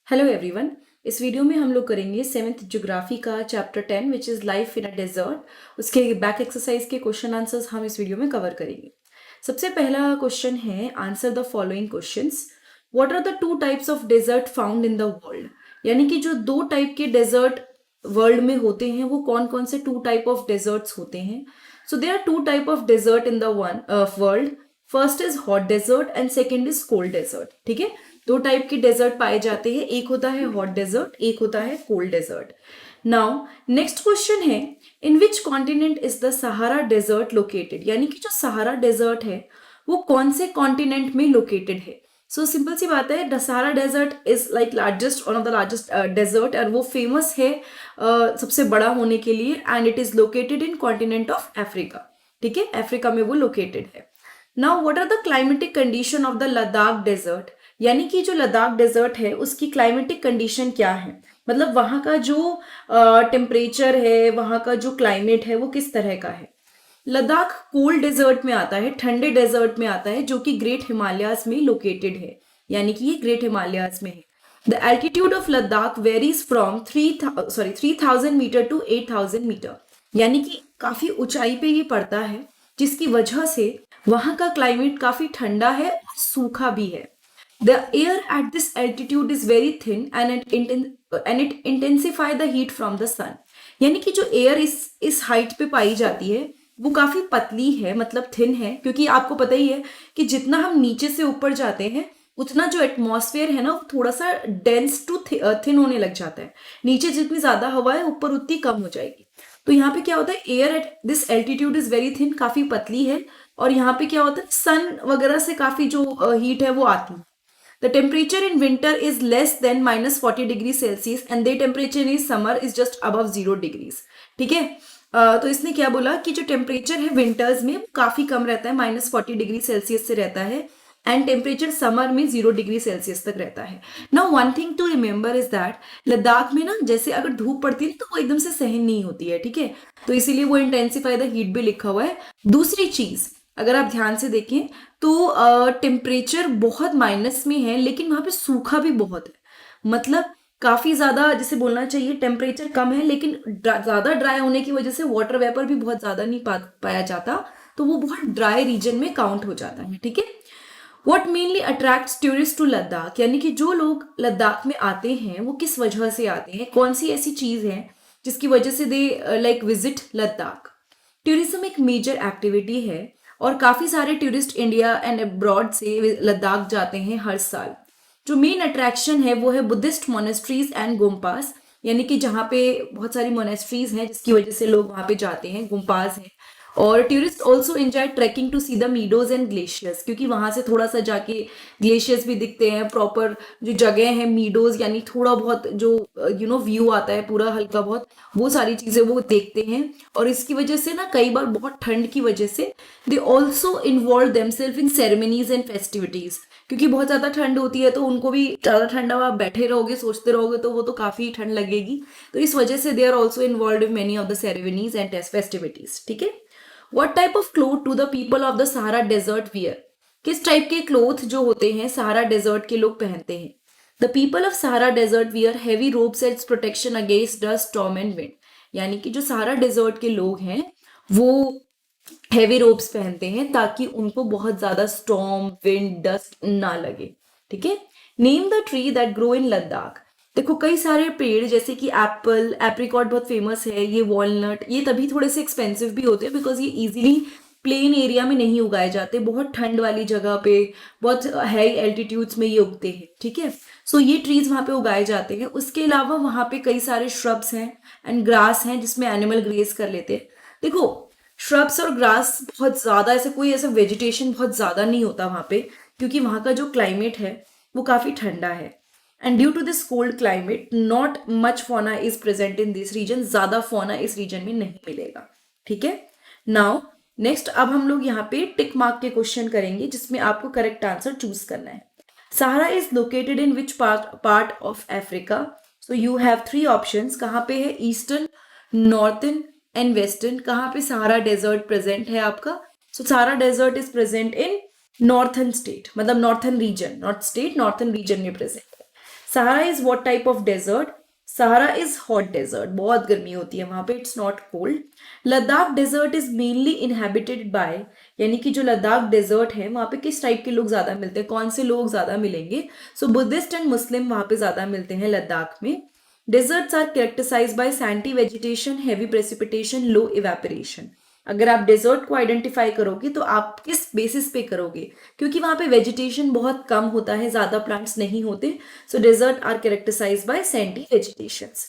Hello everyone. इस video में हम लोग करेंगे 7th ज्योग्राफी का chapter 10 which is life in a desert. उसके बैक एक्सरसाइज के क्वेश्चन आंसर्स हम इस वीडियो में कवर करेंगे। सबसे पहला क्वेश्चन है, answer the following questions. What are the two types of desert found in the world? यानी कि जो दो टाइप के डेजर्ट वर्ल्ड में होते हैं वो कौन कौन से टू टाइप ऑफ डेजर्ट्स होते हैं? So there are two type of desert in the one world. First is hot desert and second is cold desert. ठीक है, दो टाइप के डेजर्ट पाए जाते हैं, एक होता है हॉट डेजर्ट, एक होता है cold desert. Now next question है, in which continent is the Sahara desert located? यानी कि जो सहारा डेजर्ट है वो कौन से कॉन्टिनेंट में लोकेटेड है? सो सिंपल सी बात है, Sahara desert is like largest, one of the largest desert, और वो फेमस है सबसे बड़ा होने के लिए, and it is located in continent of Africa. ठीक है, अफ्रीका में वो लोकेटेड है। Now what are the climatic condition of the Ladakh desert? यानी कि जो लद्दाख डेजर्ट है उसकी क्लाइमेटिक कंडीशन क्या है, मतलब वहां का जो टेम्परेचर है, वहां का जो क्लाइमेट है वो किस तरह का है? लद्दाख कोल्ड डेजर्ट में आता है, ठंडे डेजर्ट में आता है, जो कि ग्रेट हिमालयाज में लोकेटेड है, यानी कि ये ग्रेट हिमालयाज में है। The altitude of Ladakh varies from 3000 meter to 8000 meter, यानी कि काफी ऊंचाई पे ये पड़ता है, जिसकी वजह से वहां का क्लाइमेट काफी ठंडा है और सूखा भी है। The air at this altitude is very thin and it intensify the heat from the sun. यानी कि जो एयर इस हाइट पे पाई जाती है वो काफी पतली है, मतलब थिन है, क्योंकि आपको पता ही है कि जितना हम नीचे से ऊपर जाते हैं उतना जो एटमॉस्फेयर है ना वो थोड़ा सा डेंस टू थिन होने लग जाता है। नीचे जितनी ज्यादा हवा है ऊपर उतनी कम हो जाएगी। तो यहाँ पे क्या होता है, air at this altitude is very thin, काफी पतली है, और यहाँ पे क्या होता है, सन वगैरह से काफी जो हीट है वो आती है। The temperature in winter is less than -40 degrees Celsius and the temperature in summer is just above 0 degrees. ठीक है, तो इसने क्या बोला कि जो टेम्परेचर है विंटर्स में काफी कम रहता है, -40 डिग्री सेल्सियस से रहता है, एंड टेम्परेचर समर में 0 डिग्री सेल्सियस तक रहता है। Now one thing to remember is that Ladakh में ना जैसे अगर धूप पड़ती है तो वो एकदम से सहन नहीं होती है। ठीक है, तो इसीलिए वो इंटेंसिफाई द हीट भी लिखा हुआ है। दूसरी चीज अगर आप ध्यान से देखें तो टेम्परेचर बहुत माइनस में है, लेकिन वहां पे सूखा भी बहुत है, मतलब काफी ज्यादा, जिसे बोलना चाहिए टेम्परेचर कम है लेकिन ज्यादा ड्राई होने की वजह से वाटर वेपर भी बहुत ज्यादा नहीं पाया जाता, तो वो बहुत ड्राई रीजन में काउंट हो जाता है। ठीक है, what mainly attracts tourist to Ladakh? यानी कि जो लोग लद्दाख में आते हैं वो किस वजह से आते हैं, कौन सी ऐसी चीज है जिसकी वजह से they like visit Ladakh? Tourism एक मेजर एक्टिविटी है और काफी सारे टूरिस्ट इंडिया एंड अब्रॉड से लद्दाख जाते हैं हर साल। जो मेन अट्रैक्शन है वो है बुद्धिस्ट मोनेस्ट्रीज एंड गुम्पास, यानी कि जहाँ पे बहुत सारी मोनेस्ट्रीज हैं जिसकी वजह से लोग वहाँ पे जाते हैं, गुम्पास हैं। और tourist also enjoy trekking to see the meadows and glaciers, क्योंकि वहां से थोड़ा सा जाके ग्लेशियर्स भी दिखते हैं, प्रॉपर जो जगह है मीडोज, यानी थोड़ा बहुत जो व्यू आता है पूरा हल्का बहुत, वो सारी चीजें वो देखते हैं। और इसकी वजह से ना कई बार बहुत ठंड की वजह से they also involve themselves in ceremonies and festivities, क्योंकि बहुत ज्यादा ठंड होती है तो उनको भी ज्यादा ठंडा, आप बैठे रहोगे सोचते रहोगे तो वो तो काफी ठंड लगेगी, तो इस वजह से they are also involve in many of the ceremonies and festivities. ठीक है, What type of cloth do the people of the Sahara Desert wear? किस टाइप के क्लोथ जो होते हैं सहारा डेजर्ट के लोग पहनते हैं? The people of Sahara Desert wear heavy robes as protection against dust, storm and wind. यानी कि जो सहारा डेजर्ट के लोग हैं वो हैवी रोब्स पहनते हैं ताकि उनको बहुत ज्यादा स्टॉर्म, विंड, डस्ट ना लगे। ठीक है, name the tree that grow in Ladakh. देखो कई सारे पेड़ जैसे कि एप्पल, एप्रिकॉट बहुत फेमस है, ये वॉलनट, ये तभी थोड़े से एक्सपेंसिव भी होते हैं बिकॉज ये इजीली प्लेन एरिया में नहीं उगाए जाते, बहुत ठंड वाली जगह पे, बहुत हाई एल्टीट्यूड्स में ये उगते हैं। ठीक है, सो ये ट्रीज वहां पे उगाए जाते हैं। उसके अलावा वहां पे कई सारे श्रब्स हैं एंड ग्रास हैं जिसमें एनिमल ग्रेज कर लेते हैं। देखो श्रब्स और ग्रास बहुत ज्यादा ऐसे कोई ऐसा वेजिटेशन बहुत ज्यादा नहीं होता वहां पे, क्योंकि वहां का जो क्लाइमेट है वो काफी ठंडा है, and due to this cold climate not much fauna is present in this region, ज्यादा फौना इस रीजन में नहीं मिलेगा। ठीक है, नाउ नेक्स्ट अब हम लोग यहाँ पे टिक मार्क के क्वेश्चन करेंगे जिसमें आपको करेक्ट आंसर चूज करना है। Sahara is located in which part of Africa? So you have 3 options, कहाँ पे है, ईस्टर्न, नॉर्थन एंड वेस्टर्न। कहाँ पे सहारा डेजर्ट प्रेजेंट है आपका? So Sahara desert is present in northern state, मतलब northern region, not state, northern region में present है। Sahara is what type of desert? Sahara is hot desert, बहुत गर्मी होती है वहां पे, it's not cold. Ladakh desert is mainly inhabited by, यानी कि जो लद्दाख डेजर्ट है वहां पे किस टाइप के लोग ज्यादा मिलते हैं, कौन से लोग ज्यादा मिलेंगे? सो बुद्धिस्ट एंड मुस्लिम वहां पे ज्यादा मिलते हैं लद्दाख में। Deserts are characterised by sandy vegetation, heavy precipitation, low evaporation. अगर आप डेजर्ट को आइडेंटिफाई करोगे तो आप किस बेसिस पे करोगे? क्योंकि वहां पे वेजिटेशन बहुत कम होता है, ज्यादा प्लांट्स नहीं होते। So desert are characterised by sandy vegetations.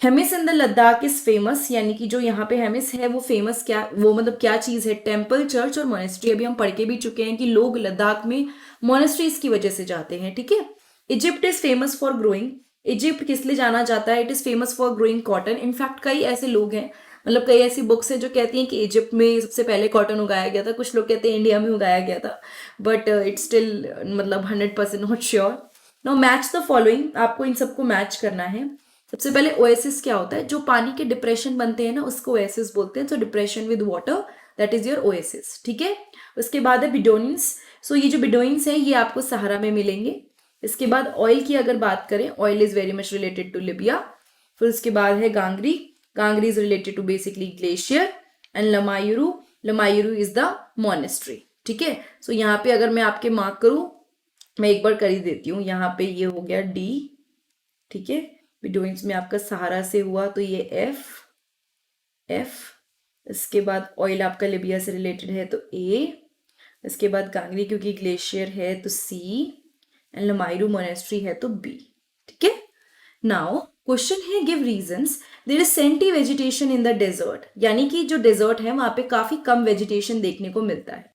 Hemis in the Ladakh is famous, यानी कि जो यहाँ पे हेमिस है वो फेमस क्या, वो मतलब क्या चीज है? टेम्पल, चर्च और मोनेस्ट्री। अभी हम पढ़ के भी चुके हैं कि लोग लद्दाख में मोनेस्ट्रीज की वजह से जाते हैं, ठीक है। Egypt is famous for growing, Egypt किस लिए जाना जाता है? It is famous for growing cotton. In fact कई ऐसे लोग हैं, मतलब कई ऐसी बुक्स हैं जो कहती हैं कि इजिप्ट में सबसे पहले कॉटन उगाया गया था, कुछ लोग कहते हैं इंडिया में उगाया गया था, बट इट्स स्टिल मतलब 100% not sure. Now match the following, आपको इन सबको मैच करना है। सबसे पहले ओएसिस क्या होता है? जो पानी के डिप्रेशन बनते हैं ना उसको ओएसिस बोलते हैं। सो depression with water, that is your oasis, ठीक है। उसके बाद है बिडोइंस। सो ये जो बिडोइंस है ये आपको सहारा में मिलेंगे। इसके बाद ऑयल की अगर बात करें, oil is very much related to Libya. फिर उसके बाद है Gangri, Gangri is related to basically glacier. And Lamayuru, Lamayuru is the monastery, ठीक है। सो यहाँ पे अगर मैं आपके मार्क करूं, मैं एक बार कर ही देती हूँ। यहाँ पे ये हो गया डी, ठीक है। बिडोइंस में आपका सहारा से हुआ तो ये एफ, एफ। इसके बाद ऑयल आपका लिबिया से रिलेटेड है तो ए। इसके बाद गांगरी क्योंकि ग्लेशियर है तो सी। एंड लमाइरू मोनेस्ट्री है तो बी, ठीक है। नाउ क्वेश्चन है give reasons there is scanty vegetation in the desert, यानी कि जो डेजर्ट है वहां पे काफी कम वेजिटेशन देखने को मिलता है।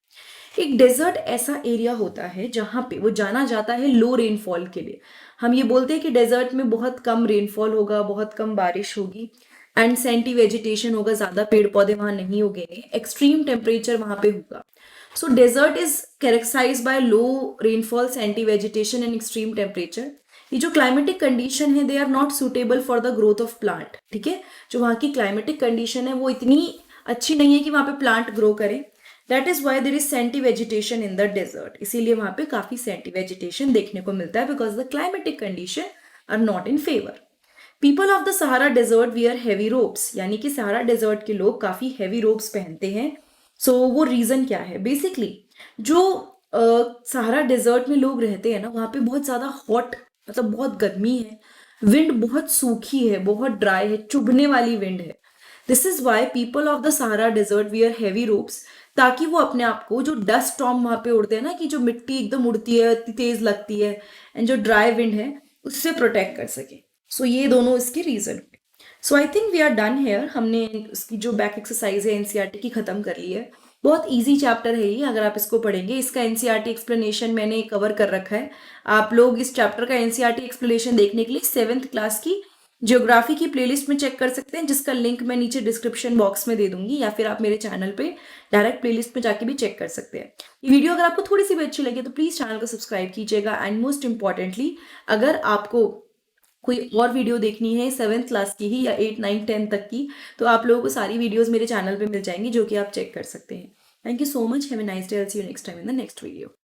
एक डेजर्ट ऐसा एरिया होता है जहां पे वो जाना जाता है लो रेनफॉल के लिए। हम ये बोलते हैं कि डेजर्ट में बहुत कम रेनफॉल होगा, बहुत कम बारिश होगी, एंड सेंटी वेजिटेशन होगा, ज्यादा पेड़ पौधे वहां नहीं उगेंगे, एक्सट्रीम टेम्परेचर वहां पे होगा। So desert is characterised by low rainfall, scanty vegetation and extreme temperature. ये जो क्लाइमेटिक कंडीशन है they are not suitable for the growth of plant, ठीक है। जो वहाँ की क्लाइमेटिक कंडीशन है वो इतनी अच्छी नहीं है कि वहाँ पे प्लांट ग्रो करें। That is why there is scanty vegetation in the desert, इसीलिए वहाँ पे काफी सेंटी वेजिटेशन देखने को मिलता है, because the climatic condition are not in favour. People of the Sahara desert wear heavy robes, यानी कि सहारा डेजर्ट के लोग काफी हैवी रोब्स पहनते हैं। सो वो रीजन क्या है? बेसिकली जो सहारा डेजर्ट में लोग रहते हैं ना वहाँ पे बहुत ज्यादा हॉट, मतलब बहुत गर्मी है, विंड बहुत सूखी है, बहुत ड्राई है, चुभने वाली विंड है। This is why people of the Sahara desert wear heavy robes, ताकि वो अपने आप को, जो डस्ट स्टॉर्म वहां पे उड़ते हैं ना, कि जो मिट्टी एकदम उड़ती है, इतनी तेज लगती है, एंड जो ड्राई विंड है उससे प्रोटेक्ट कर सके। सो ये दोनों इसके reason. So I think we are done here. हमने इसकी जो बैक एक्सरसाइज है एनसीईआरटी की खत्म कर ली है। बहुत इजी चैप्टर है ये, अगर आप इसको पढ़ेंगे। इसका एनसीईआरटी एक्सप्लेनेशन मैंने कवर कर रखा है। आप लोग इस चैप्टर का एनसीईआरटी एक्सप्लेनेशन देखने के लिए 7th क्लास की ज्योग्राफी की प्लेलिस्ट में चेक कर सकते हैं, जिसका लिंक मैं नीचे डिस्क्रिप्शन बॉक्स में दे दूंगी, या फिर आप मेरे चैनल पे डायरेक्ट प्लेलिस्ट में जाके भी चेक कर सकते हैं। ये वीडियो अगर आपको थोड़ी सी भी अच्छी लगे तो प्लीज चैनल को सब्सक्राइब कीजिएगा। एंड मोस्ट इंपॉर्टेंटली, अगर आपको कोई और वीडियो देखनी है 7th क्लास की ही या 8, 9, 10 तक की, तो आप लोगों को सारी वीडियोस मेरे चैनल पे मिल जाएंगी, जो कि आप चेक कर सकते हैं। Thank you so much, have a nice day, I will see you next time in the next video.